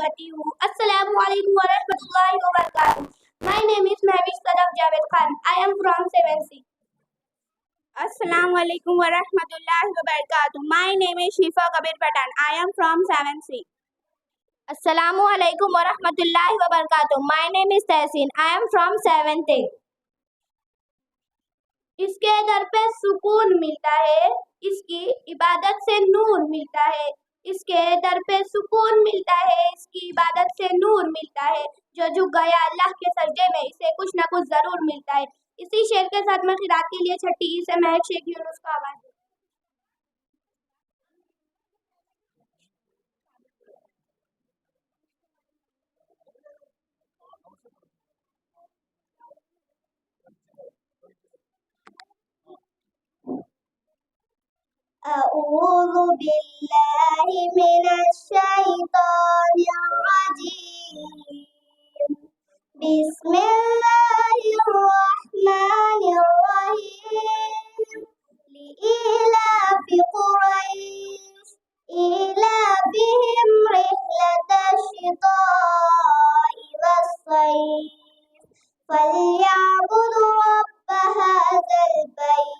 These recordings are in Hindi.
करती हूँ। अस्सलामु अलैकुम व रहमतुल्लाहि व बरकातुहू। My name is Mahvish Sadaf Javed Khan. I am from 7C। Assalamu alaikum wa rahmatullahi wa barakatuh. My name is Shifa Kabir Patan. I am from 7C. अस्सलामु अलैकुम व रहमतुल्लाहि व बरकातुहू। My name is Tehseen. I am from 7th A। इसके दर पे सुकून मिलता है, इसकी इबादत से नूर मिलता है। इसके दर पे सुकून मिलता है, इसकी इबादत से नूर मिलता है। जो झुक गया अल्लाह के सजदे में, इसे कुछ ना कुछ जरूर मिलता है। इसी शेर के साथ मैं खिरात के लिए छठी ई से महक शेख यूनुस को आवाज दूं। अऊज़ु बिल्लाहि मिनश शैतानिर रजीम। बिस्मिल्लाहिर रहमानिर रहीम। लिइलाफि कुरैश इलाफिहिम रिह्लतश शिताइ वस्सैफ फलयअबुदु रब्ब हाज़ल बैत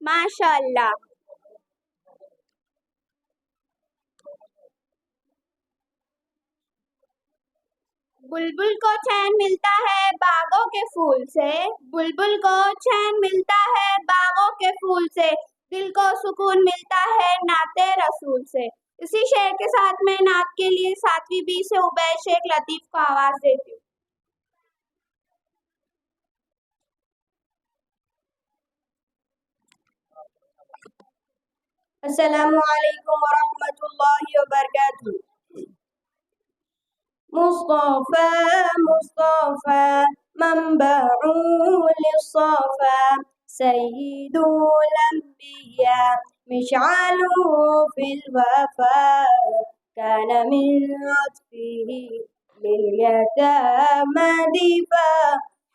MashaAllah. बुलबुल को चैन मिलता है बागों के फूल से, बुलबुल को चैन मिलता है बागों के फूल से, दिल को सुकून मिलता है नाते रसूल से। इसी शेर के साथ मैं नात के लिए 7वीं बी से उबैद शेख लतीफ को आवाज देती हूँ। अस्सलामु अलैकुम व रहमतुल्लाहि व बरकातुहू। मुस्तफा मुस्तफा मंबउल लिस्सफा सय्यिदुल अंबिया मिशअलु फिल वफा कान मिन अत्फिही लिल यतामा दिफा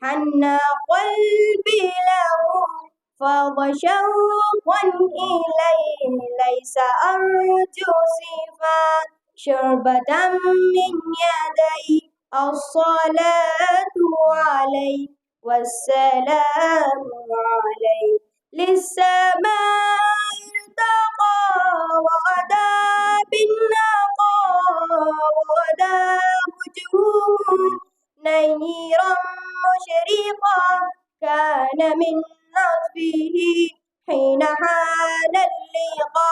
हन्ना क़ल्बी लहू फाज़ शौक़न इलैहि लैसा अर्जू सिफा शरबतम मिन यदै अस्सलातु अलैहि वस्सलामु अलैहि लिस्समाइ इर्तक़ा वग़दा बिन्नक़ा वग़दा वजहुहु नय्यिरन मुशरिक़ा कान मिन नत्फ़िही हिन हानल लिक़ा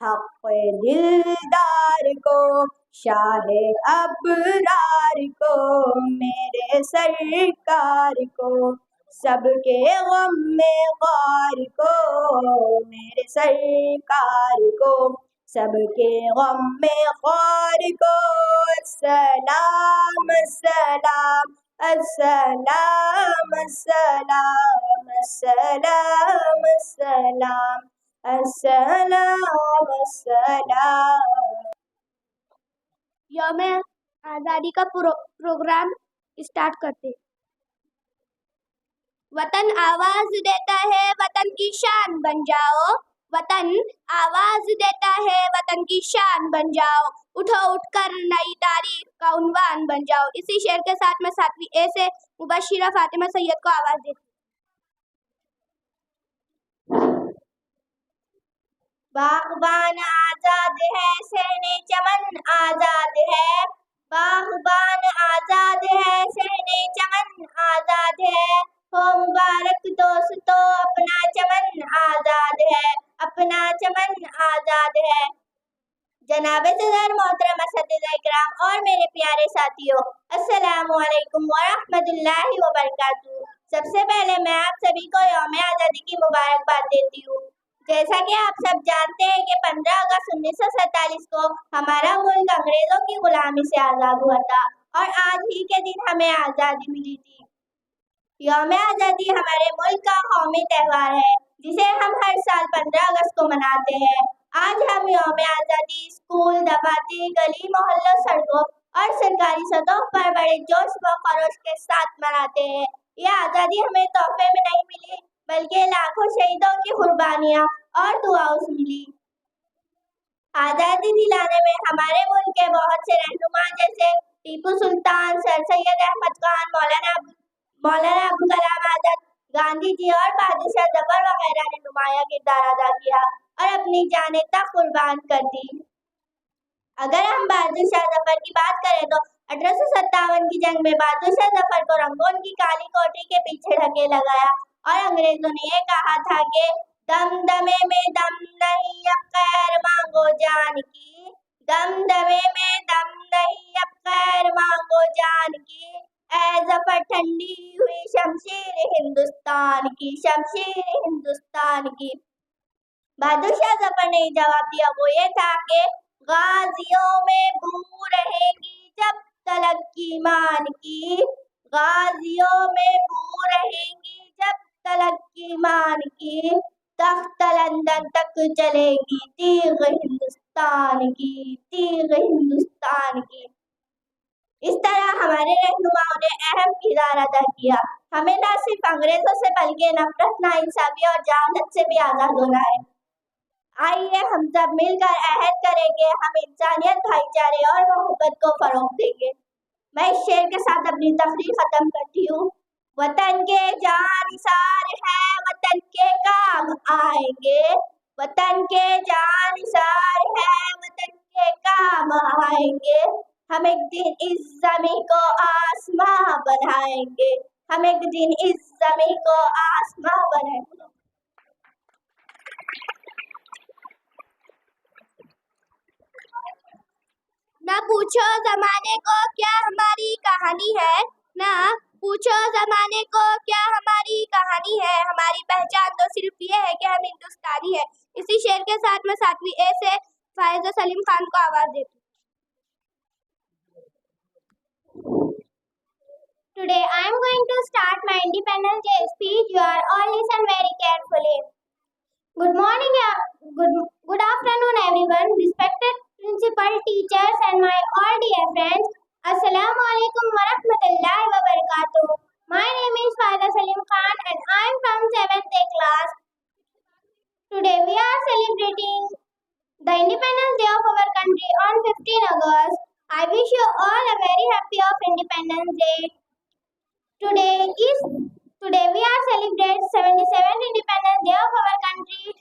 हक़ दिलदार को शाह अबरार को मेरे सरकार को सबके गम में ग़ार को मेरे सरकार को सबके गम में ग़ार को सलाम सलाम अस्सलाम अस्सलाम अस्सलाम अस्सलाम अस्सलाम अस्सलाम। यौम आज़ादी का प्रोग्राम स्टार्ट करते हैं। वतन आवाज देता है वतन की शान बन जाओ, वतन आवाज देता है वतन की शान बन जाओ, उठो उठकर नई तारीख का उन्वान बन जाओ। इसी शेर के साथ मैं 7वीं ए से मुबश्शिरा फातिमा सैयद को आवाज देती हूँ। बाग़बान आजाद है सहने चमन आजाद है, बाग़बान आजाद है सहने चमन आजाद है, हो मुबारक दोस्तों अपना चमन आजाद है, अपना चमन आजाद है। जनाब सदर मोहतरम असतिज़ा इकराम और मेरे प्यारे साथियों, अस्सलामु अलैकुम व रहमतुल्लाहि व बरकातुहू। सबसे पहले मैं आप सभी को यौम आज़ादी की मुबारकबाद देती हूँ। जैसा कि आप सब जानते हैं कि 15 अगस्त 1947 को हमारा मुल्क अंग्रेजों की गुलामी से आज़ाद हुआ था और आज ही के दिन हमें आज़ादी मिली थी। यौम आज़ादी हमारे मुल्क का कौमी त्यौहार है। जिसे हम हर साल 15 अगस्त को मनाते हैं। आज हम यौम आज़ादी स्कूल, दफातर, गली मोहल्लों, सड़कों और सरकारी सतहों पर बड़े जोश व खरोश के साथ मनाते हैं। यह आज़ादी हमें तोहफे में नहीं मिली, बल्कि लाखों शहीदों की कुर्बानियां और दुआओं से मिली। आज़ादी दिलाने में हमारे मुल्क के बहुत से रहनुमा जैसे टीपू सुल्तान, सर सैयद अहमद खान, मौलाना अबुल कलाम आजाद, गांधी जी और बहादुर शाह जफर वगैरह ने नुमाया किरदार अदा किया और अपनी जानें तक कुर्बान कर दी। अगर हम बहादुर शाह जफर की बात करें तो 1857 की जंग में बहादुर शाह जफर को रंगून की काली कोठी के पीछे ढकेला गया और अंग्रेजों ने यह कहा था कि दमदमे में दम नहीं, अब खैर मांगो जान की। दमदमे में दम नहीं, अब खैर मांगो जान की। ऐ जफर ठंडी हुई शमशीर हिंदुस्तान की, शमशीर हिंदुस्तान की। बहादुर शाह जफर ने जवाब दिया, वो ये था कि गाजियों में बू रहेगी जब तलक ईमान की। गाजियों में बू रहेगी जब तलक ईमान की। तख्त लंदन तक चलेगी तीग हिंदुस्तान की, तीग हिंदुस्तान की। इस तरह हमारे रहनुमाओं ने अहम किरदार अदा किया। हमें न सिर्फ अंग्रेजों से बल्कि नफरत, नाइंसाफी और जहालत से भी आजाद होना है। आइए हम सब मिलकर अहद करेंगे, हम इंसानियत, भाईचारे और मोहब्बत को फरोग देंगे। मैं इस शेर के साथ अपनी तकरीर खत्म करती हूँ। वतन के जानिसार हैं, वतन के काम आएंगे। वतन के जानिसार हैं, वतन के काम आएंगे। हम एक दिन इस ज़मीं को आसमां बनाएंगे। हम एक दिन इस ज़मीं को आसमां बनाएंगे। ना पूछो जमाने को क्या हमारी कहानी है, ना पूछो जमाने को क्या हमारी कहानी है। हमारी पहचान तो सिर्फ ये है कि हम हिंदुस्तानी हैं। इसी शेर के साथ मैं 7वीं ए से फायजा सलीम खान को आवाज देती हूँ। Today I am going to start my Independence Day speech. You are all listen very carefully. Good morning, good afternoon everyone, respected principal, teachers and my all dear friends. Assalamu alaikum wa rahmatullahi wa barakatuh. My name is Faida Salim Khan and I am from 7th A class. Today we are celebrating the Independence Day of our country on 15 August. I wish you all a very happy of Independence Day. Today we are celebrating 77th Independence Day of our country.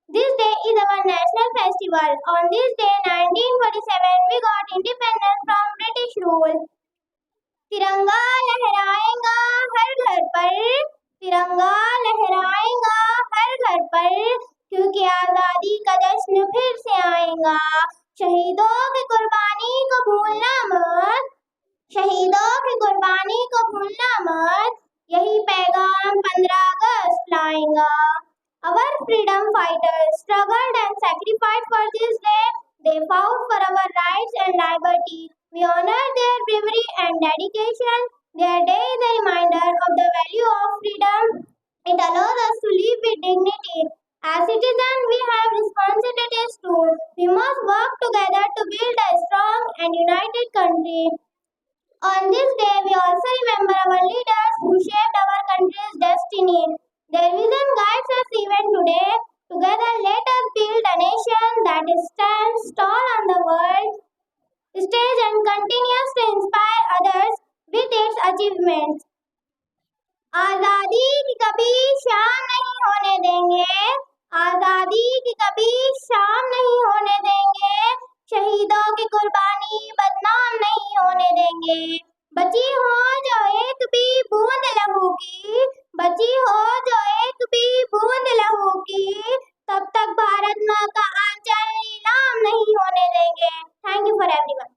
This day is our national festival. On this day, 1947, we got independence from British rule. तिरंगा लहराएगा हर घर पर, तिरंगा लहराएगा हर घर पर, क्योंकि आजादी का जश्न फिर से आएगा। शहीदों की कुर्बानी को भूलना मत, शहीदों की कुर्बानी को भूलना मत, यही पैगाम 15 अगस्त लाएगा। Our freedom fighters struggled and sacrificed for this day. They fought for our rights and liberty. We honor their bravery and dedication. Their day is a reminder of the value of freedom. It allows us to live with dignity. As citizens, we have responsibilities too. We must work together to build a strong and united country. On this day, we also remember our leaders who shaped our country's destiny. Their vision guides us even today. Together, let us build a nation that stands tall on the world stage and continues to inspire others with its achievements. आजादी की कभी शाम नहीं होने देंगे, आजादी की कभी शाम नहीं होने देंगे, शहीदों की कुर्बानी बदनाम नहीं होने देंगे। बची हो जो एक भी बूंद लहू की, बची हो जो एक भी बूंद लहू की, तब तक भारत माँ का आंचल नीलाम नहीं होने देंगे। Thank you for everyone.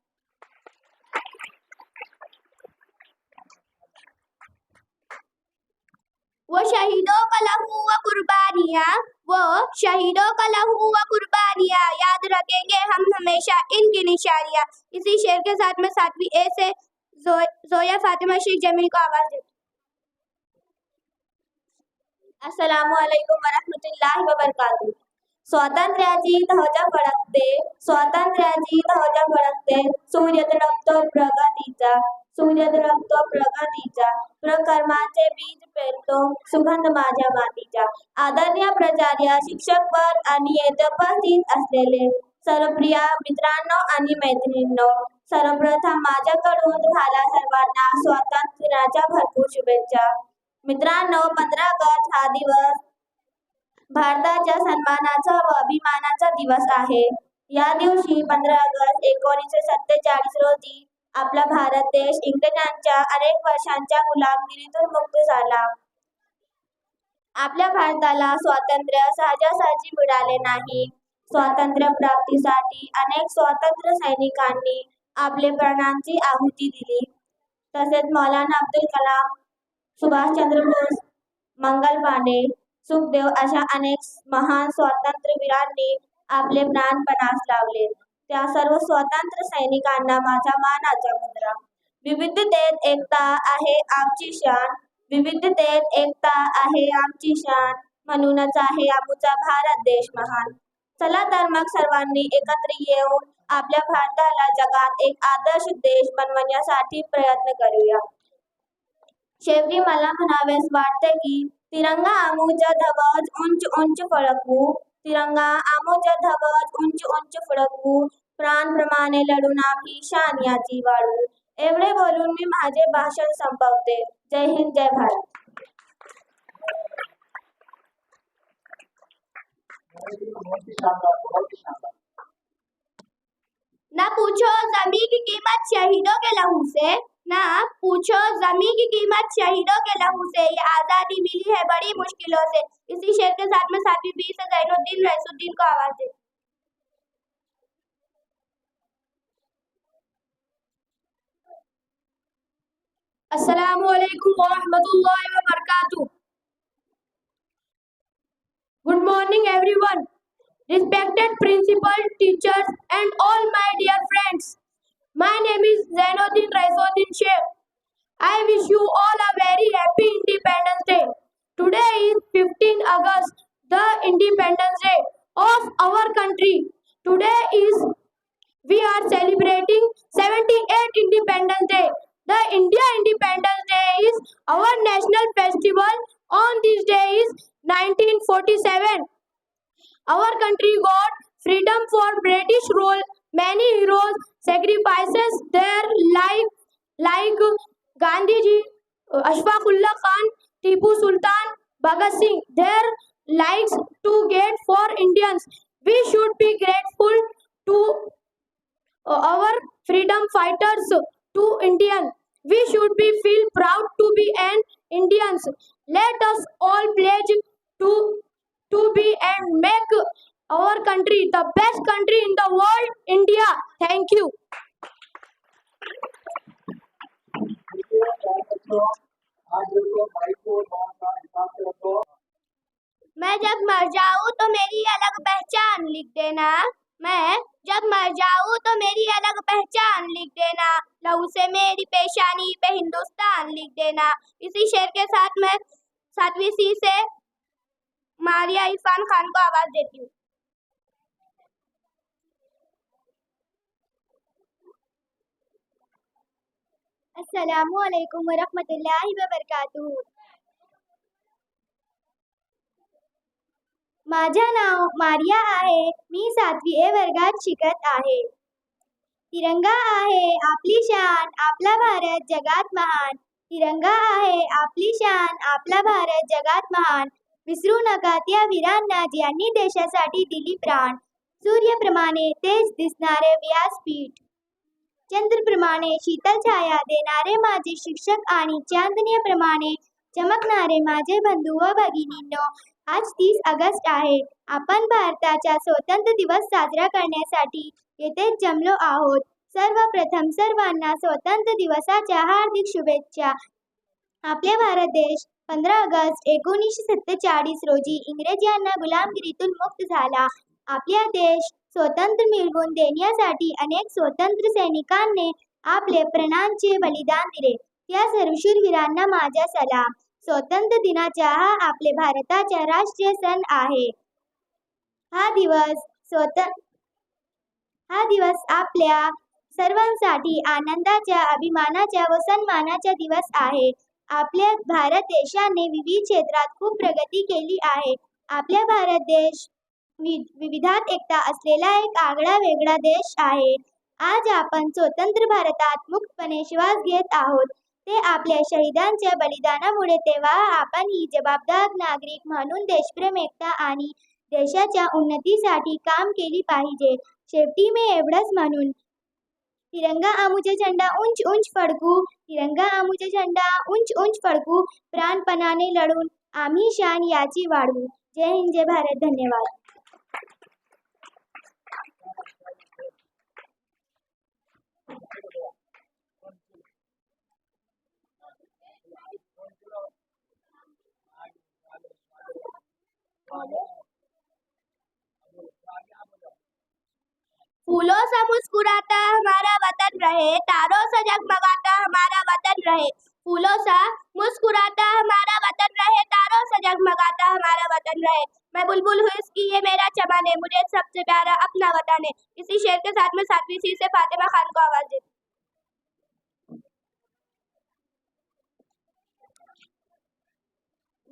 वो शहीदों का लहू व कुर्बानियाँ, वो शहीदों का लहू व कुर्बानियाँ, याद रखेंगे हम हमेशा इनकी निशानियाँ। इसी शेर के साथ मैं 7वीं ए से जोया फातिमा शेख जमील को आवाज देती हूँ। अस्सलामुअलैकुम वरहमतुल्लाहि वबरकातुह. स्वातंत्र्याची ध्वजा फडकते, स्वातंत्र्याची ध्वजा फडकते, सूर्य दडपतो प्रगतीचा, सूर्य दडपतो प्रगतीचा, प्रकर्माचे बीज पेरतो सुगंध माझ्या मातीचा. आदरणीय प्राचार्य, शिक्षक वर्ग आणि येथे उपस्थित असलेले सर्वप्रिय मित्रांनो आणि मैत्रिणींनो, सर्वप्रथम माझ्याकडून तुम्हाला सर्वांना स्वातंत्र्याच्या भरपूर शुभेच्छा. मित्रांनो, 15 ऑगस्ट हा दिवस भारताच्या सन्मानाचा व अभिमानाचा दिवस आहे. या दिवशी 15 ऑगस्ट 1947 रोजी आपला भारत देश इंग्रजांच्या अनेक वर्षांच्या गुलामगिरीतून मुक्त झाला. आपल्या भारताला स्वातंत्र्य सहजासहजी मिळाले नाही. स्वातंत्र्य प्राप्तीसाठी अनेक स्वातंत्र्य सैनिकांनी आपले प्राणांची आहुती दिली. तसेच मौलाना अब्दुल कलाम, सुभाषचंद्र बोस, मंगल पांडे, सुखदेव अशा अनेक महान स्वातंत्र्यवीरांनी आपले प्राण पणास लावले. त्या सर्व स्वातंत्र्य सैनिकांना माझा मानाचा मुद्रा. विविधतेत एकता आहे आमची शान, विविधतेत एकता आहे आमची शान, म्हणूनच आहे आमचा भारत देश महान. चला तर मग सर्वांनी एकत्र येऊन आपल्या भारताला जगात एक आदर्श देश बनवण्यासाठी प्रयत्न करूया. शेवटी मला म्हणावेस वाटते की तिरंगा आमुचा ध्वज उंच उंच फडकवू, तिरंगा आमुचा ध्वज उंच उंच फडकवू, प्राणप्रमाणे लढून आपली शान याची वाढवू. एवढे बोलून मी माझे भाषण संपवते. जय हिंद, जय भारत. ना पूछो जमी की कीमत शहीदों के लहू से, ना पूछो जमी की कीमत शहीदों के लहू से, ये आजादी मिली है बड़ी मुश्किलों से. इसी शेर के साथ में 7वीं बी से जैनुद्दीन रईसुद्दीन को आवाज दे. अस्सलामुअलैकुम वरहमतुल्लाहि वबरकातुह. Good morning everyone. Respected principal, teachers and all my dear friends. My name is Zainuddin Raisuddin Sheikh. I wish you all a very happy Independence Day. Today is 15 August, the Independence Day of our country. Today we are celebrating 78th Independence Day. The India Independence Day is our national festival. On this day is 1947. Our country got freedom for British rule. Many heroes sacrifices their life like Gandhiji, Ashfaqullah Khan, Tipu Sultan, Bhagat Singh. Their lives to get for Indians. We should be grateful to our freedom fighters, to Indian. We should be feel proud to be an Indians. Let us all pledge to be and make our country the best country in the world, India. Thank you. मैं जब मर जाऊं तो मेरी अलग पहचान लिख देना. मैं जब मर जाऊं तो मेरी अलग पहचान लिख देना. लहू से मेरी पेशानी पे हिंदुस्तान लिख देना. इसी शेर के साथ मैं 7वीं सी से मारिया इरफान खान को आवाज देती हूँ. अस्सलामुअलैकुम वरहमतुल्लाहि वबरकातुह. माझे नाव मारिया आहे. मी 7वी ए वर्गात शिकत आहे. तिरंगा आहे आपली शान, आपला भारत जगात महान. तिरंगा आहे आपली शान, आपला भारत जगात महान. विसरू नका त्या वीरांना ज्यांनी देशासाठी दिली प्राण. सूर्याप्रमाणे तेज दिसणारे व्यासपीठ, चंद्राप्रमाणे शीतल छाया देणारे माझे शिक्षक आणि चांदण्याप्रमाणे चमकणारे माझे बंधू व भगिनींनो, आज 30 ऑगस्ट आहे. आपण भारताचा स्वातंत्र्य दिवस साजरा करण्यासाठी येथे जमलो आहोत. सर्वप्रथम सर्वांना स्वातंत्र्य दिवसाच्या हार्दिक शुभेच्छा. आपले भारत देश 15 ऑगस्ट 1947 रोजी इंग्रजांना गुलामगिरीतून मुक्त झाला. आपला देश स्वतंत्र मिळवून देण्यासाठी अनेक स्वातंत्र्य सैनिकांनी आपले प्राणांचे बलिदान दिले. त्या सर्व शूरवीरांना माझा सलाम. स्वातंत्र्य दिनाचा हा आपले भारताचा राष्ट्रीय सण आहे. हा दिवस आपल्या सर्वांसाठी आनंदाचा, अभिमानाचा व सन्मानाचा दिवस आहे. आपल्या भारत देशाने विविध क्षेत्रात खूप प्रगती केली आहे. आपल्या भारत देश विविधात एकता असलेला एक आगळा वेगळा देश आहे. आज आपण स्वतंत्र भारतात मुक्तपणे श्वास घेत आहोत. ते आपल्या शहीदांच्या बलिदानामुळे. तेव्हा आपण ही जबाबदार नागरिक म्हणून देशप्रेम, एकता आणि देशाच्या उन्नतीसाठी काम केली पाहिजे. शेवटी मी एवढंच म्हणून तिरंगा आमुचा झेंडा उंच उंच फडकू, तिरंगा आमुचा झेंडा उंच उंच फडकू, प्राणपणाने लढून आम्ही शान याची वाढवू. जय हिंद, जय भारत. धन्यवाद. फूलों सा मुस्कुराता हमारा वतन रहे, तारों से जगमगाता हमारा वतन रहे. फूलों सा मुस्कुराता हमारा वतन रहे, तारों से जगमगाता हमारा वतन रहे. मैं बुलबुल हूँ इसकी ये मेरा चमन है, मुझे सबसे प्यारा अपना वतन है. इसी शेर के साथ में 7वीं सी से फातिमा खान को आवाज देती.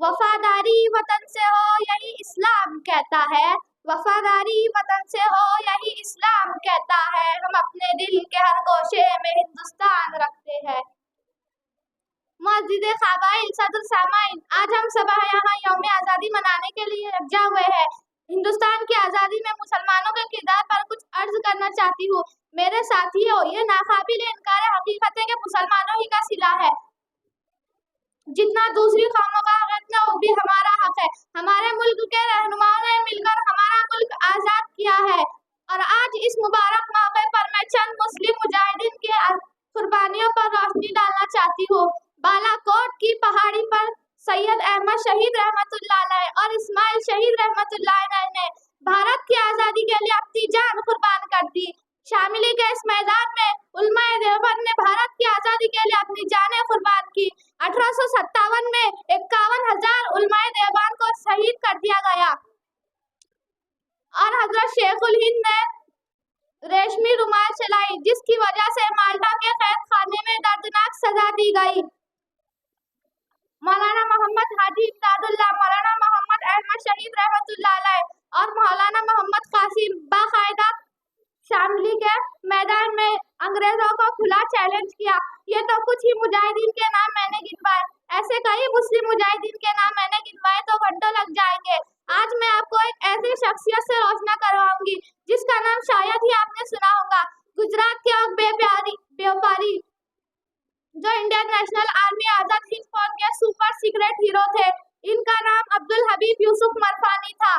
वफादारी वतन से हो यही इस्लाम कहता है, वफादारी वतन से हो यही इस्लाम कहता है. हम अपने दिल के हर गोशे में हिंदुस्तान रखते हैं. मस्जिद क़बाइल सदर सामाइन, आज हम सब यहाँ यौम आज़ादी मनाने के लिए यकजा हुए हैं. हिंदुस्तान की आज़ादी में मुसलमानों के किरदार पर कुछ अर्ज करना चाहती हूँ. मेरे साथियों, ये नाकाबिल इनकार हकीकत है कि मुसलमानों ही का सिला है. जितना दूसरी कौमों का हक है, उतना वो भी हमारा हक है. हमारे मुल्क के रहनुमाओं ने मिलकर हमारा मुल्क आजाद किया है. और आज इस मुबारक मौके पर मैं चंद मुस्लिम मुजाहिदीन की कुर्बानियों पर रोशनी डालना चाहती हूँ. बालाकोट की पहाड़ी पर सैयद अहमद शहीद रहमतुल्लाह अलैह और इस्माइल शहीद रहमतुल्लाह अलैह ने भारत की आज़ादी के लिए अपनी जान कुर्बान कर दी. शामिली के इस मैदान में उलमाए देवबंद ने भारत की आज़ादी के लिए अपनी जानें कुर्बान की. 1857 में 51,000 उलमाए देवबंद को शहीद कर दिया गया और हजरत शेखुल हिंद ने रेशमी रुमाल चलाई, जिसकी वजह से माल्टा के कैद खाने में दर्दनाक सजा दी गई. मौलाना मोहम्मद हाजी इमदादुल्लाह, मौलाना मोहम्मद अहमद शहीद रहमतुल्लाह अलैह और मौलाना मोहम्मद कासिम बाकायदा शामली के मैदान में अंग्रेजों को खुला चैलेंज किया. ये तो कुछ ही मुजाहिदीन के नाम मैंने गिनवाए, ऐसे कई मुस्लिम मुजाहिदीन के नाम मैंने गिनवाए तो घंटों लग जाएंगे. आज मैं आपको एक ऐसी शख्सियत से रोशना करवाऊंगी जिसका नाम शायद ही आपने सुना होगा. गुजरात के व्यापारी जो Indian national army Azad Hind फौज के सुपर सीक्रेट हीरो थे. इनका नाम अब्दुल हबीब यूसुफ मरफानी था.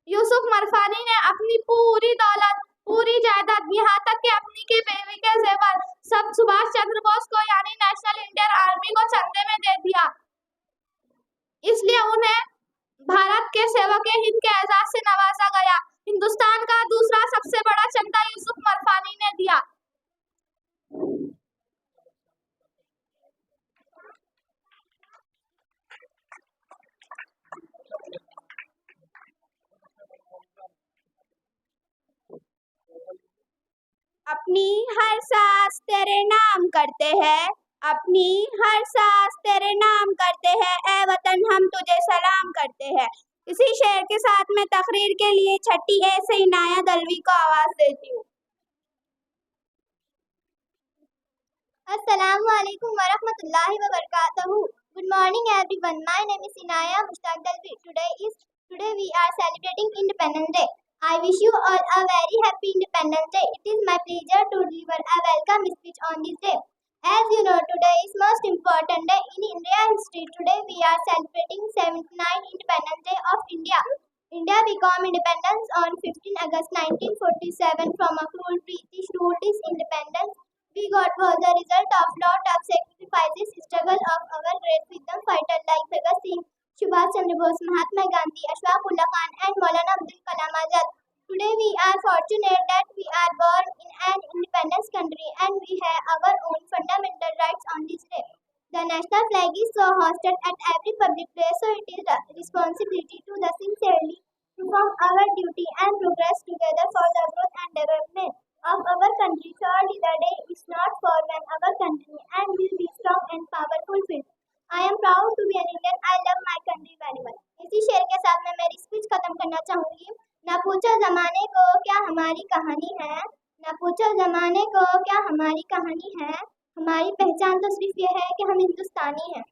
यूसुफ मरफानी ने अपनी पूरी दौलत, पूरी जायदाद, यहाँ तक कि अपनी की बेवी के जेवर सब सुभाष चंद्र बोस को यानी नेशनल इंडियन आर्मी को चंदे में दे दिया. इसलिए उन्हें भारत के सेवक हिंद के एजाज से नवाजा गया. हिंदुस्तान का दूसरा सबसे बड़ा चंदा यूसुफ मरफानी ने दिया. अपनी हर सांस तेरे नाम करते हैं, अपनी हर सांस तेरे नाम करते हैं, ए वतन हम तुझे सलाम करते हैं. इसी शेर के साथ मैं तकरीर के लिए छठी ए से इनाया दलवी को आवाज देती हूँ. Assalamualaikum warahmatullahi wabarakatuh. Good morning everyone. My name is Inaya Mushtaq Dalvi. Today we are celebrating Independence Day. I wish you all a very happy Independence Day. It is my pleasure to deliver a welcome speech on this day. As you know, today is most important day in Indian history. Today we are celebrating 79th Independence Day of India. India became independence on 15 August 1947 from a cruel British rule. This independence we got was the result of lot of sacrifices, struggle of our great freedom fighters like Bhagat Singh, Subhash Chandra Bose, Mahatma Gandhi, Ashfaq Ullah Khan and Maulana Abdul Kalam Azad. Today we are fortunate that we are born in an independence country and we have our own fundamental rights on this day. The national flag is so hosted at every public place, so it is a responsibility to the sincerely perform our duty and progress together for the growth and development of our country. Surely the day is not far when our country and will be strong and powerful. I am proud to be an Indian. I love my country very much. इसी शेर के साथ मैं मेरी स्पीच खत्म करना चाहूंगी। ना पूछो जमाने को क्या हमारी कहानी है, ना पूछो जमाने को क्या हमारी कहानी है, हमारी पहचान तो सिर्फ ये है कि हम हिंदुस्तानी हैं।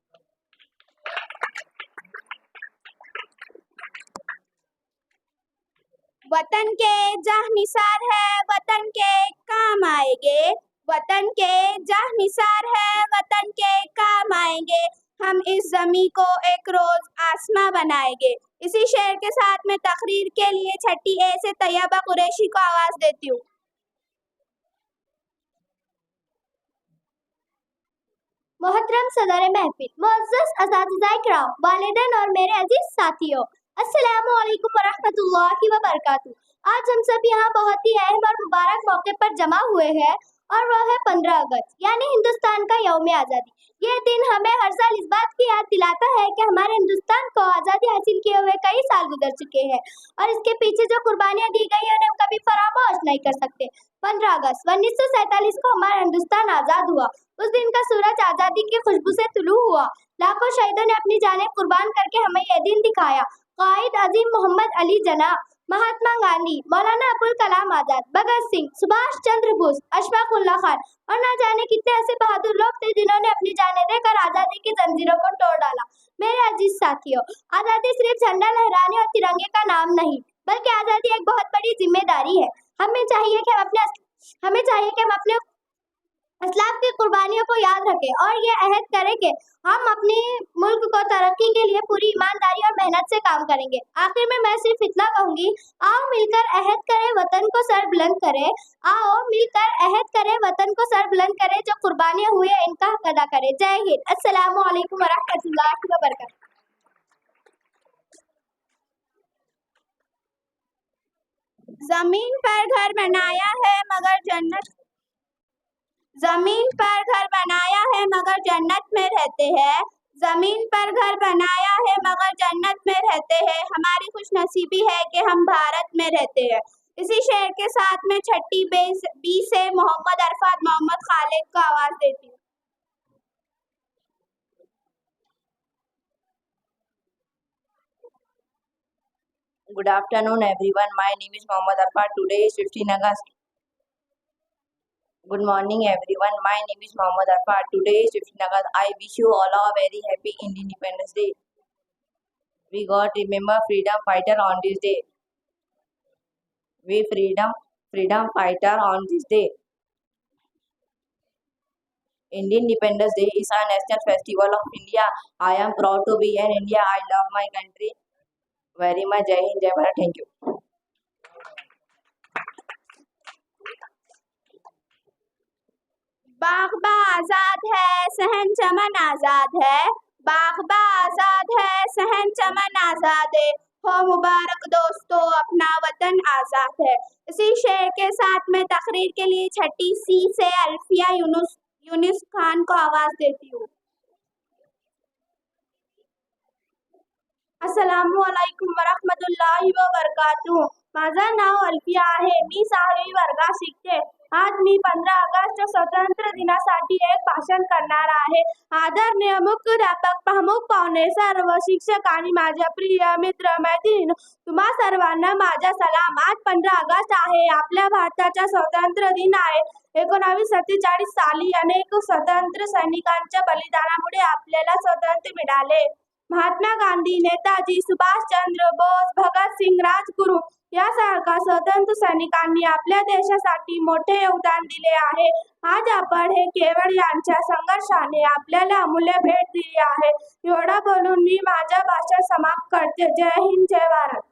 वतन के जहाँ निसार है वतन के काम आएंगे, वतन के जहाँ निसार है वतन के काम आएंगे, हम इस जमी को एक रोज आसमां बनाएंगे। इसी शेर के साथ मैं तकरीर के लिए छठी ए से तैयबा कुरैशी को आवाज देती हूँ। मोहतरम सदर महफिल, मुअज़्ज़ज़ असातिज़ाए किराम, वालिदैन और मेरे अजीज साथियों, अस्सलामु अलैकुम वरहमतुल्लाहि वबरकातुहू। आज हम सब यहाँ बहुत ही अहम और मुबारक मौके पर जमा हुए हैं और वह है 15 अगस्त यानी हिंदुस्तान का यौम आज़ादी। ये दिन हमें हर साल इस बात की याद दिलाता है कि हमारे हिंदुस्तान को आज़ादी हासिल किए हुए कई साल गुजर चुके हैं और इसके पीछे जो कुर्बानियां दी गई हैं उन्हें हम कभी फरामोश नहीं कर सकते। 15 अगस्त 1947 को हमारा हिंदुस्तान आज़ाद हुआ। उस दिन का सूरज आज़ादी की खुशबू से तुलू हुआ। लाखों शहीदों ने अपनी जानें कुर्बान करके हमें यह दिन दिखाया। कायद अजीम मोहम्मद अली जिन्ना, महात्मा गांधी, मौलाना अबुल कलाम आजाद, भगत सिंह, सुभाष चंद्र बोस, अशफाक उल्लाह खान और न जाने कितने ऐसे बहादुर लोग थे जिन्होंने अपनी जानें देकर आजादी की जंजीरों को तोड़ डाला। मेरे अजीज साथियों, आजादी सिर्फ झंडा लहराने और तिरंगे का नाम नहीं, बल्कि आजादी एक बहुत बड़ी जिम्मेदारी है। हमें चाहिए कि हम अपने असलाफ की कुर्बानियों को याद रखें और ये अहद करें कि हम अपने मुल्क को तरक्की के लिए पूरी ईमानदारी और मेहनत से काम करेंगे। आखिर में मैं सिर्फ इतना कहूंगी, आओ मिलकर अहद करें, वतन को सर बुलंद करें। आओ मिलकर अहद करें, वतन को सर बुलंद करें, जो कुर्बानियां हुई है इनका हक अदा करें। जय हिंद। अस्सलामु अलैकुम वरहमतुल्लाहि वबरकातुहू। जमीन पर घर बनाया है मगर जन्नत में रहते हैं। जमीन पर घर बनाया है मगर जन्नत में रहते हैं। हमारी खुशनसीबी है कि हम भारत में रहते हैं। इसी शेर के साथ में छठी बी से मोहम्मद अरफात मोहम्मद खालिद को आवाज देती हूँ। Good afternoon, everyone. My name is Mohammad Arfat. Today is 15 August. Good morning, everyone. My name is Mohammad Arfat. Today is 15 August. I wish you all a very happy Independence Day. We got remember freedom fighter on this day. We freedom fighter on this day. Indian Independence Day is a national festival of India. I am proud to be an India. I love my country very much. Jai Hind, Jai Bharat. Thank you. बागबा आजाद है, सहन चमन आजाद है। बागबा आजाद है, सहन चमन आजाद है। हो मुबारक दोस्तों, अपना वतन आजाद है। इसी शेर के साथ में तकरीर के लिए छठी सी से अल्फिया यूनुस खान को आवाज देती हूँ। अस्सलामु अलैकुम वरहमतुल्लाहि वबरकातुहू। माझं नाव अल्फिया आहे। मी 6वी वर्गात शिकते। आज मी 15 ऑगस्ट स्वातंत्र्य दिनासाठी एक भाषण करणार आहे। आदरणीय मुख्याध्यापक, प्रमुख पाहुणे, सर्व शिक्षक आणि माझ्या प्रिय मित्र मैत्रिणी, तुम्हा सर्वांना माझा सलाम। आज 15 ऑगस्ट आहे, आपल्या भारताचा स्वातंत्र्य दिन आहे। 1947 साली अनेक स्वातंत्र्य सैनिकांच्या बलिदानामुळे आपल्याला स्वातंत्र्य मिळाले। महात्मा गांधी, नेताजी सुभाषचंद्र बोस, भगत सिंग, राजगुरू यासारख्या स्वातंत्र्य सैनिकांनी आपल्या देशासाठी मोठे योगदान दिले आहे। आज आपण हे केवळ यांच्या संघर्षाने आपल्याला अमूल्य भेट दिली आहे। एवढा बोलून मी माझा भाषण समाप्त करते। जय हिंद, जय भारत।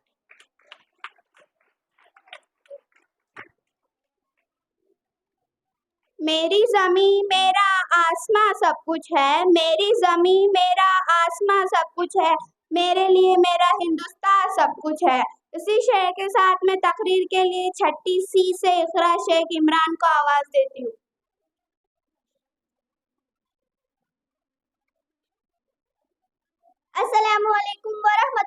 मेरी ज़मीं मेरा आसमां सब कुछ है। मेरी ज़मीं मेरा आसमां सब कुछ है। मेरे लिए मेरा हिंदुस्तान सब कुछ है। इसी शेर के साथ में तकरीर के लिए छठी सी से इकरा शेख इमरान को आवाज देती हूँ।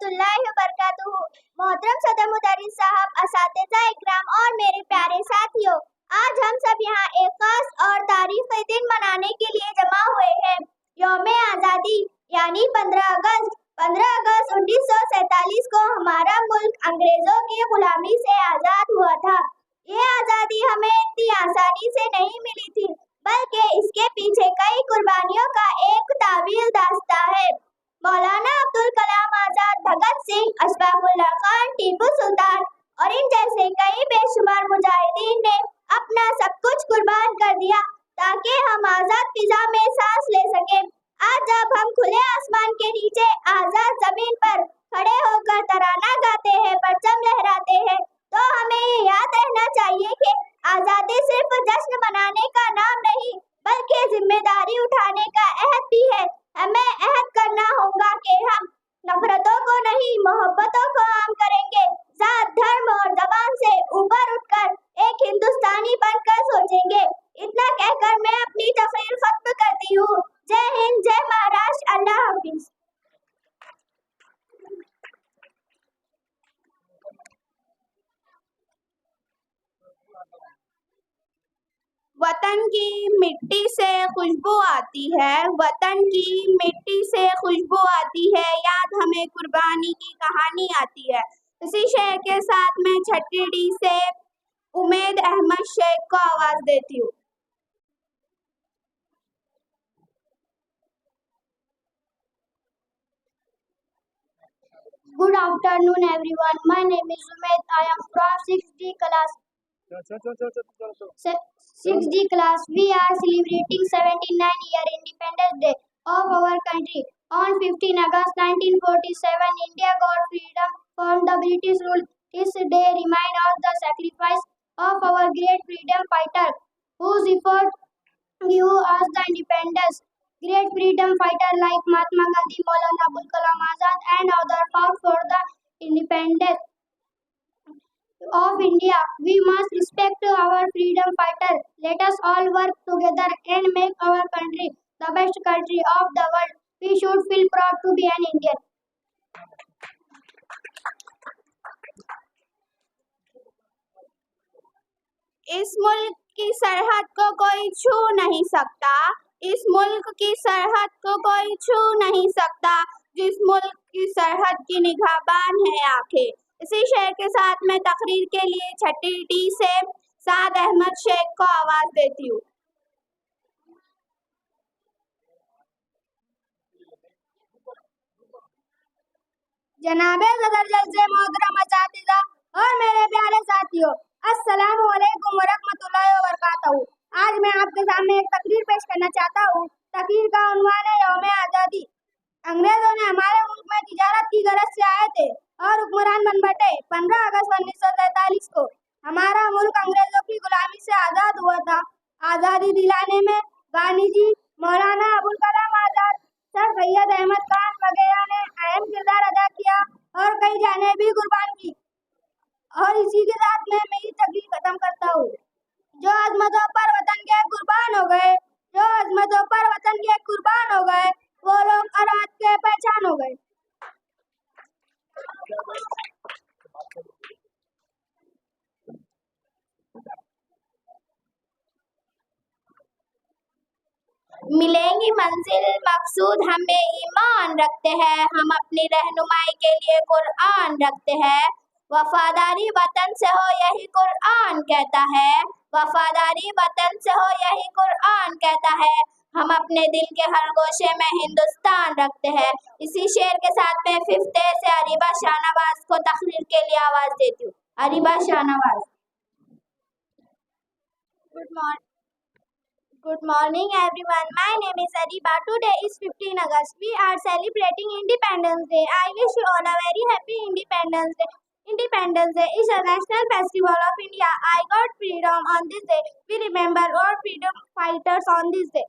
रहमतुल्लाहि व बरकातुहू। मोहतरम सदर मुदर्रिस साहब, असातिज़ा इकराम और मेरे प्यारे साथियों, आज हम सब यहाँ एक खास और तारीखी दिन मनाने के लिए जमा हुए हैं। यौम आज़ादी यानी 15 अगस्त। 15 अगस्त 1947 को हमारा मुल्क अंग्रेजों की गुलामी से आजाद हुआ था। ये आजादी हमें इतनी आसानी से नहीं मिली थी, बल्कि इसके पीछे कई कुर्बानियों का एक तावील दास्ता है। मौलाना अब्दुल कलाम आजाद, भगत सिंह, अशफाकुल्लाह खान, टीपू सुल्तान और इन जैसे कई बेशुमार मुजाहिदीन ने अपना सब कुछ कुर्बान कर दिया ताकि हम आजाद फिजा में सांस ले सके। आज जब हम खुले आसमान के नीचे आजाद जमीन पर खड़े होकर तराना गाते हैं, परचम लहराते हैं, तो हमें ये याद रहना चाहिए कि आजादी सिर्फ जश्न मनाने का नाम नहीं, बल्कि जिम्मेदारी उठाने का अहद भी है। हमें अहद करना होगा कि हम नफरतों को नहीं, मोहब्बतों को आम करेंगे। जात, धर्म और जबान से ऊपर उठकर एक हिंदुस्तानी बनकर सोचेंगे। इतना कहकर मैं अपनी तकरीर खत्म करती हूँ। जय हिंद, जय महाराष्ट्र, अल्लाह हाफिज। वतन की मिट्टी से खुशबू आती है, वतन की मिट्टी से खुशबू आती है, याद हमें कुर्बानी की कहानी आती है। इसी शेर के साथ मैं छठी डी से उमेद अहमद शेख को आवाज देती हूँ। Good afternoon, everyone. My name is Umaid. I am from 6D class. 6D class. We are celebrating 79-year Independence Day of our country. On 15 August 1947, India got freedom from the British rule. This day reminds us the sacrifice of our great freedom fighter, whose effort gave us the independence. Great freedom fighters like Mahatma Gandhi, Maulana Abul Kalam Azad, and others fought for the independence of India. We must respect our freedom fighters. Let us all work together and make our country the best country of the world. We should feel proud to be an Indian. इस मुल्क की सरहद को कोई छू नहीं सकता, इस मुल्क की सरहद को कोई छू नहीं सकता, जिस मुल्क की सरहद की निगाहबान है आंखें। इसी शेर के साथ मैं तकरीर के लिए छठी डी से साद अहमद शेख को आवाज देती हूँ। जनाबे सदर जल्से, मोहतरम असातिज़ा और मेरे प्यारे साथियों, अस्सलामु अलैकुम वरहमतुल्लाहि व बरकातहू। आज मैं आपके सामने एक तकरीर पेश करना चाहता हूँ। तकरीर का उन्वान है यौम आज़ादी। अंग्रेजों ने हमारे मुल्क में तिजारत की गरज से आए थे और हुक्मरान बन बैठे। 15 अगस्त 1947 को हमारा मुल्क अंग्रेजों की गुलामी से आजाद हुआ था। आजादी दिलाने में गांधी जी, मौलाना अबुल कलाम आजाद, सर सैयद अहमद खान वगैरह ने अहम किरदार अदा किया और कई जानें भी कुर्बान की। और इसी के साथ मैं मेरी तकरीर खत्म करता हूँ। जो अजमतों पर वतन के कुर्बान हो गए, जो अजमतों पर वतन के कुर्बान हो गए, वो लोग अरात के पहचान हो गए। मिलेंगी मंजिल मकसूद हमें ईमान रखते हैं, हम अपनी रहनुमाई के लिए कुरान रखते हैं। वफादारी वतन से हो यही कुरान कहता है, वफादारी वतन से हो यही कुरान कहता है। हम अपने दिल के हर गोशे में हिंदुस्तान रखते हैं। इसी शेर के साथ मैं 5th A से अरीबा शाहनवाज को तकरीर के लिए आवाज देती हूँ। Areeba Shahnawaz. Good morning everyone. My name is Ariba. Today is 15 August. We are celebrating Independence Day. I wish you all a very happy Independence Day. Independence Day is a national festival of India. I got freedom on this day. We remember our freedom fighters on this day.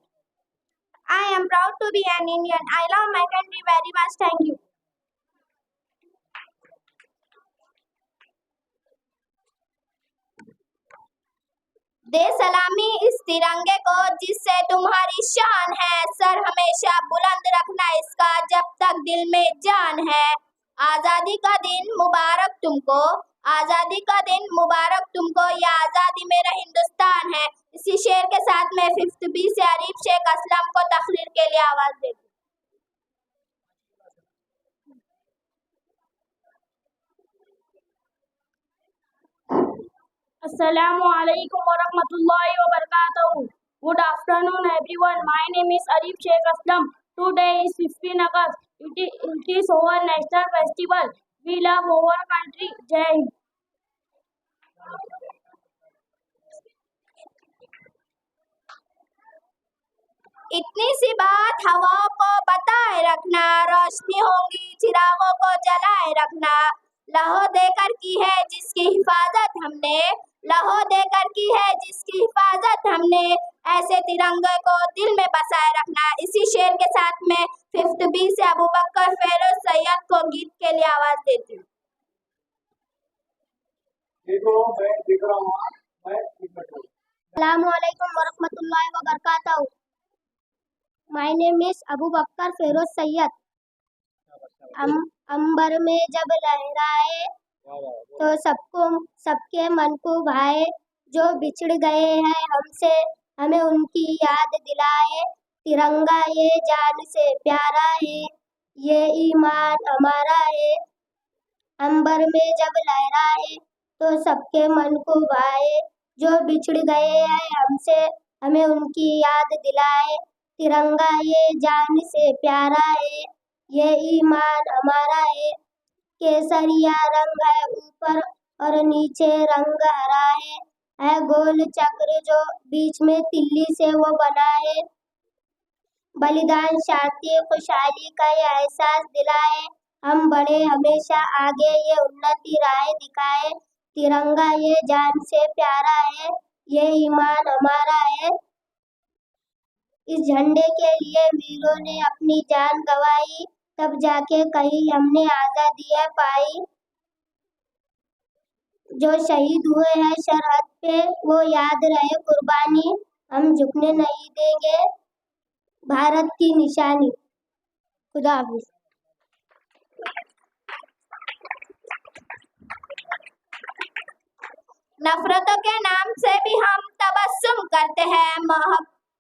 I am proud to be an Indian. I love my country very much. Thank you. दे सलामी इस तिरंगे को जिससे तुम्हारी शान है, सर हमेशा बुलंद रखना इसका जब तक दिल में जान है। आजादी का दिन मुबारक तुमको, आजादी का दिन मुबारक तुमको, ये आजादी मेरा हिंदुस्तान है। इसी शेर के साथ मैं 5th B से आरिफ शेख असलम को तकरीर के लिए आवाज देती हूँ। Assalamu alaikum wa rahmatullahi wa barakatuh. Good afternoon, everyone. My name is Arif Sheikh Aslam. Today is 15 August. It is our national festival. We love our country. Jai Hind. इतनी सी बात हवाओं को बताए रखना, रोशनी होंगी चिरागों को जलाए रखना। लहो देकर की है जिसकी हिफाजत हमने, लहो देकर की है जिसकी हिफाजत हमने, ऐसे तिरंगे को दिल में बसाए रखना। इसी शेर के साथ में 5th B से अबू बकर फेरोज सैयद को गीत के लिए आवाज देती हूँ। अस्सलामु अलैकुम वरहमतुल्लाहि वबरकातुहू। My name is अबू बकर फेरोज सैयद। अंबर में जब लहराए तो सबके मन को भाए, जो बिछड़ गए हैं हमसे हमें उनकी याद दिलाए। तिरंगा ये जान से प्यारा है, ये ईमान हमारा है। अंबर में जब लहराए तो सबके मन को भाए, जो बिछड़ गए हैं हमसे हमें उनकी याद दिलाए। तिरंगा ये जान से प्यारा है, ये ईमान हमारा है। केसरिया रंग है ऊपर और नीचे रंग हरा है गोल चक्र जो बीच में तिल्ली से वो बना है। बलिदान शांति खुशहाली का ये एहसास दिलाए, हम बढ़े हमेशा आगे ये उन्नति राह दिखाए। तिरंगा ये जान से प्यारा है, ये ईमान हमारा है। इस झंडे के लिए वीरों ने अपनी जान गंवाई, तब जाके कहीं हमने आजादी है पाई। जो शहीद हुए हैं सरहद पे वो याद रहे कुर्बानी, हम झुकने नहीं देंगे भारत की निशानी। खुदा हाफिज। नफरतों के नाम से भी हम तबस्सुम करते हैं,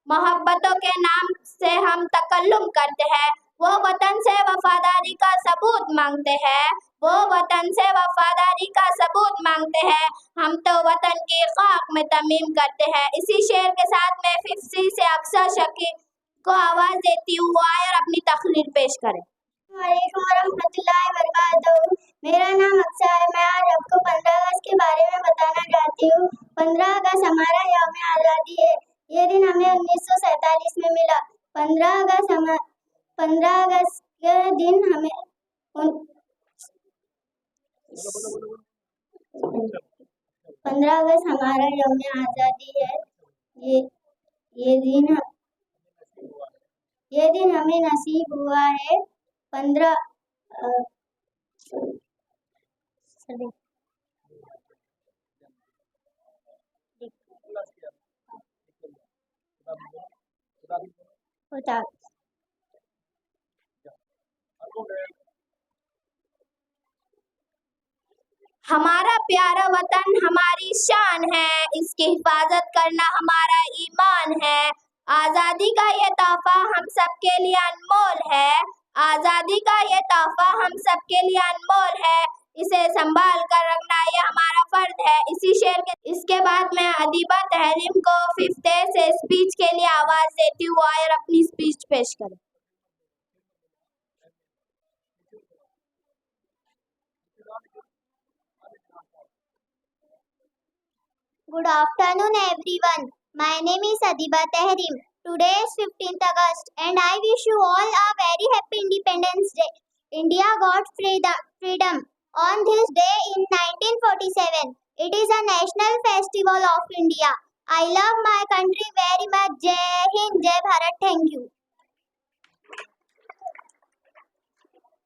मोहब्बतों के नाम से हम तकल्लुम करते हैं। वो वतन से वफादारी का सबूत मांगते हैं, वो वतन से वफादारी का सबूत मांगते हैं। हम तो वतन की खाक में तमीम करते हैं। इसी शेर के साथ मैं 5th C से अक्सर शकील को आवाज देती हूँ, वो आए और अपनी तकरीर पेश करें। वालेकुम वरहमतुल्लाहि वबरकातुहू। मेरा नाम अक्सर है। मैं आज आपको 15 अगस्त के बारे में बताना चाहती हूँ। 15 अगस्त हमारा यौम आज़ादी है। ये दिन हमें 1947 में मिला। 15 अगस्त के दिन हमें 15 अगस्त हमारा यौम आज़ादी है। ये दिन हमें नसीब हुआ है। 15 होता। हमारा प्यारा वतन हमारी शान है, इसकी हिफाजत करना हमारा ईमान है। आजादी का ये तोहफा हम सबके लिए अनमोल है, आजादी का ये तोहफा हम सबके लिए अनमोल है। इसे संभाल कर रखना ये हमारा फर्ज है। इसके बाद मैं अदीबा तहरीम को 5th A से स्पीच के लिए आवाज देती हूँ, और अपनी स्पीच पेश करें। Good afternoon everyone. My name is Adiba Tahrim. Today is 15th August and I wish you all a very happy Independence Day. India got freedom on this day in 1947. It is a national festival of India. I love my country very much. Jai Hind, Jai Bharat. Thank you.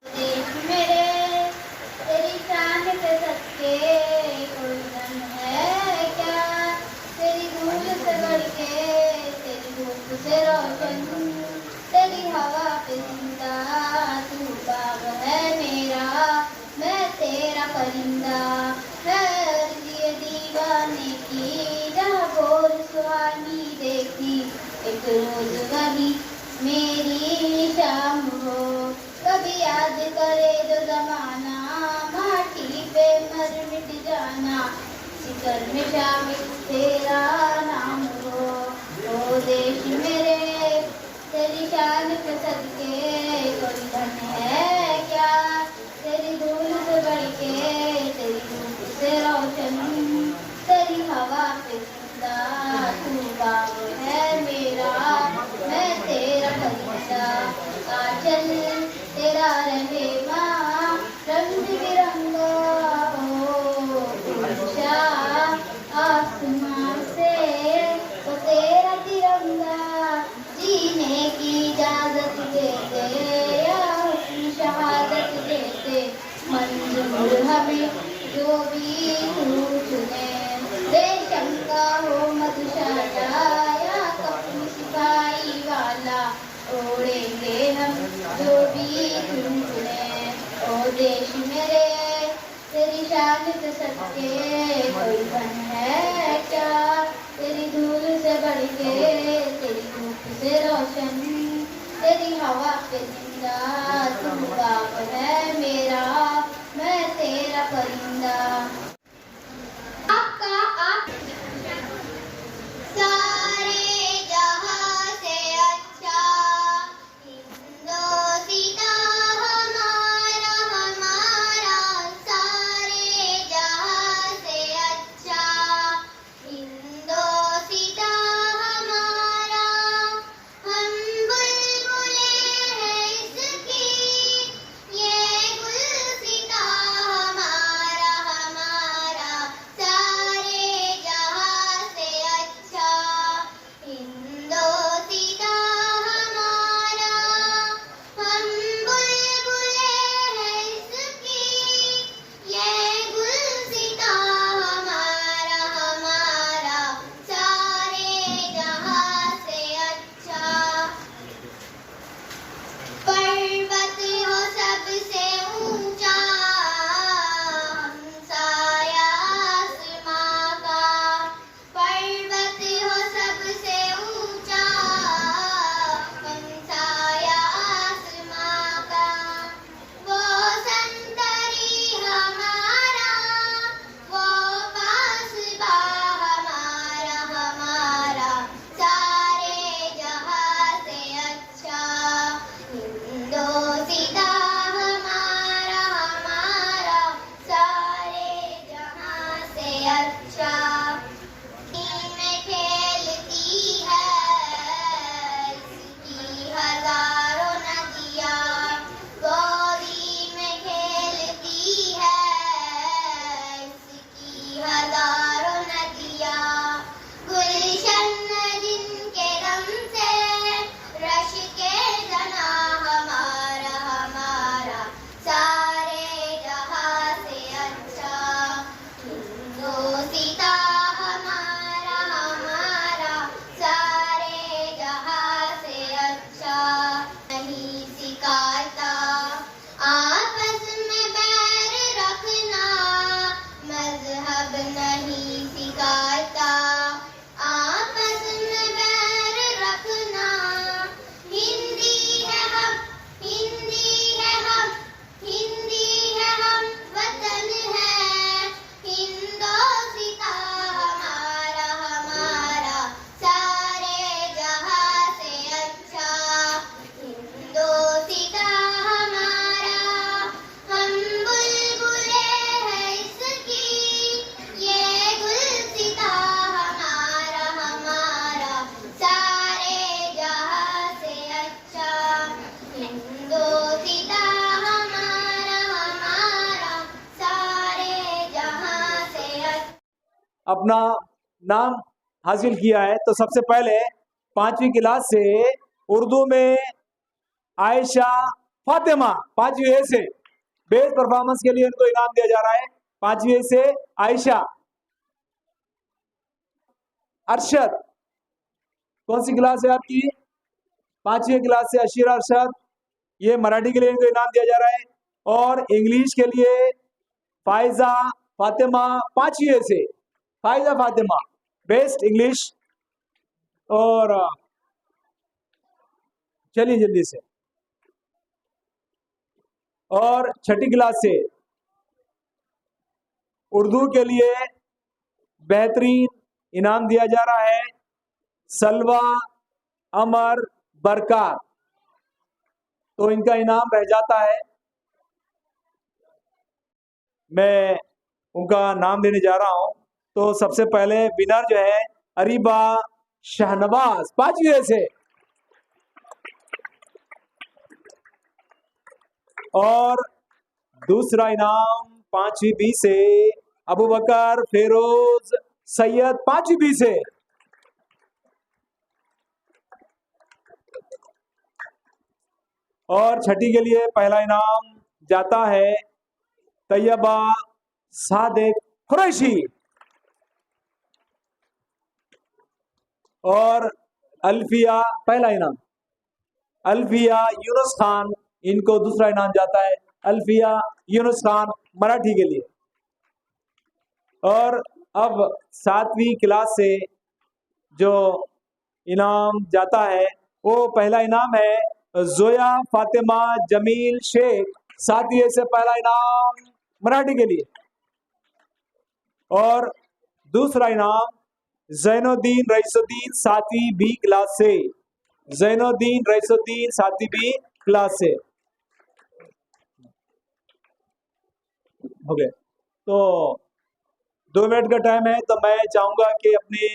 देश मेरे तेरी शान के सदके कोई गम है क्या, तेरी धूल से बढ़ के तेरी धूप से रोशन, तेरी हवा पे जिंदा तू बाग है मेरा। परिंदा है ये दीवाने की, जहाँ बोल सुहानी देखी एक रोज वही मेरी शाम हो। कभी याद करे जो जमाना, माटी पे मर मिट जाना, जिगर में शामिल तेरा नाम हो। ओ देश मेरे तेरी शान पे सदके कोई धन है क्या, तेरी धूल से बढ़ के तेरी धूप से रोशन, तेरी हवा पे जिंदा तू बाग है मेरा, मैं तेरा परिंदा। आंचल तेरा रहे माँ रंग बिरंगा हो, उड़ीसा आसमान से वो तेरा तिरंगा, जीने की इजाजत दे दे या अपनी शहादत दे दे, मंजूर हमें जो भी तू चुने। रेशम का हो मधुशाला या कपड़े सिपाही वाला, ओढ़ेंगे हम जो भी तू चुने। ओ देश मेरे तेरी शान पे सदके कोई धन है क्या, तेरी धूल से बढ़ के तेरी धूप से रोशन, तेरी हवा पे जिंदा तू बाग है मेरा, मैं तेरा परिंदा। आपका आप सारे जहां से अच्छा हिंदोस्तां हमारा हमारा, सारे जहां से अच्छा हिंदोस्तां हमारा। हम बुलबुलें हैं इसकी, ये गुलसितां हमारा हमारा, सारे जहां से अच्छा हिंदोस्तां हमारा। हम बुलबुलें हैं इसकी, ये गुलसितां हमारा हमारा, सारे जहां से अच्छा। पर्वत हो सबसे ऊंचा हमसाया आसमां का, पर्वत हो सबसे ऊंचा हमसाया आसमां का। वो संतरी हमारा, वो पासबा हमारा हमारा, सारे जहां से अच्छा हिंदोस्तां हमारा हमारा, सारे जहां से अच्छा। में खेलती है इसकी हजारों नदियाँ, गोदी में खेलती है इसकी हजारों नदियाँ। गुलशन जिनके दम से रश के जना हमारा हमारा, सारे जहां से अच्छा हिंदोस्तां हमारा हमारा, सारे जहां से अच्छा। नहीं सिखाता आपस में बैर रखना, मजहब नहीं सिखाता आपस में बैर रखना। हिंदी है हम, हिंदी है हम, हिंदी है हम, वतन है हिंदोस्तां हमारा हमारा, सारे जहां से अच्छा हिंदोस्तां हमारा। हम बुलबुलें हैं इसकी, ये गुलसितां हमारा हमारा, सारे जहां से अच्छा हिंदोस्तां हमारा हमारा, सारे जहां से अच्छा। अपना नाम हासिल किया है। तो सबसे पहले 5वीं क्लास से उर्दू में आयशा फातिमा 5वीं ए से बेस्ट परफॉर्मेंस के लिए इनको इनाम दिया जा रहा है। 5वीं ए से आयशा। अरशद, कौन सी क्लास है आपकी? 5वीं क्लास से अशीरा अरशद। ये मराठी के लिए इनको इनाम दिया जा रहा है। और इंग्लिश के लिए फायजा फातिमा 5वीं ए से, फायजा फातिमा बेस्ट इंग्लिश। और चलिए जल्दी से। और छठी क्लास से उर्दू के लिए बेहतरीन इनाम दिया जा रहा है, सलवा अमर बरकार, तो इनका इनाम रह जाता है। मैं उनका नाम देने जा रहा हूं। तो सबसे पहले विनर जो है अरीबा शाहनवाज 5वीं से, और दूसरा इनाम 5वीं बी से अबू बकर फेरोज सैयद 5वीं बी से। और छठी के लिए पहला इनाम जाता है तैयबा सादिक कुरैशी, और अल्फिया पहला इनाम, अल्फिया यूनुस खान, इनको दूसरा इनाम जाता है अल्फिया यूनुस खान मराठी के लिए। और अब 7वीं क्लास से जो इनाम जाता है वो पहला इनाम है जोया फातिमा जमील शेख 7वीं से, पहला इनाम मराठी के लिए। और दूसरा इनाम जैनुद्दीन रईसुद्दीन 7वीं बी क्लास से, जैनुद्दीन रईसुद्दीन 7वीं बी क्लास से। हो गए। तो 2 मिनट का टाइम है, तो मैं चाहूंगा कि अपने